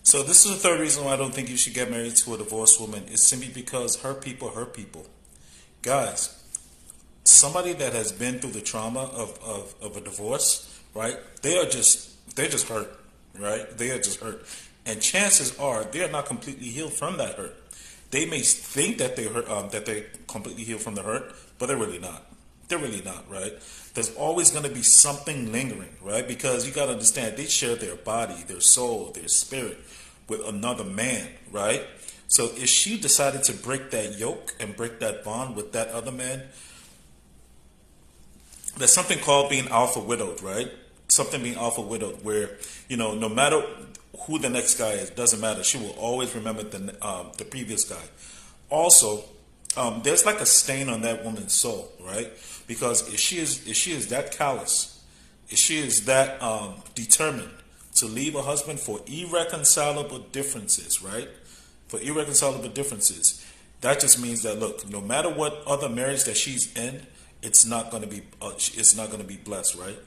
So this is the third reason why I don't think you should get married to a divorced woman. It's simply because her people hurt people. Guys, somebody that has been through the trauma of a divorce, right? They're just hurt, right? They are just hurt. And chances are they are not completely healed from that hurt. They may think that they hurt, that they completely healed from the hurt, but they're really not. They're really not, right? There's always going to be something lingering, right? Because you got to understand, they share their body, their soul, their spirit with another man, right? So if she decided to break that yoke and break that bond with that other man, there's something called being alpha widowed, right? Something being alpha widowed, where no matter who the next guy is, doesn't matter. She will always remember the previous guy. Also, there's like a stain on that woman's soul, right? Because if she is that callous, if she is that determined to leave a husband for irreconcilable differences, right? For irreconcilable differences, that just means that, look, no matter what other marriage that she's in, it's not going to be blessed, right?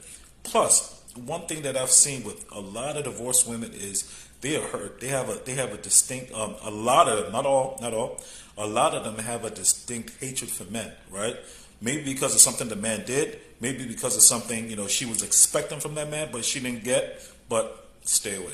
Plus, one thing that I've seen with a lot of divorced women is they are hurt. They have a distinct a lot of them, not all, a lot of them have a distinct hatred for men, right? Maybe because of something the man did, maybe because of something she was expecting from that man, but she didn't get. But stay away.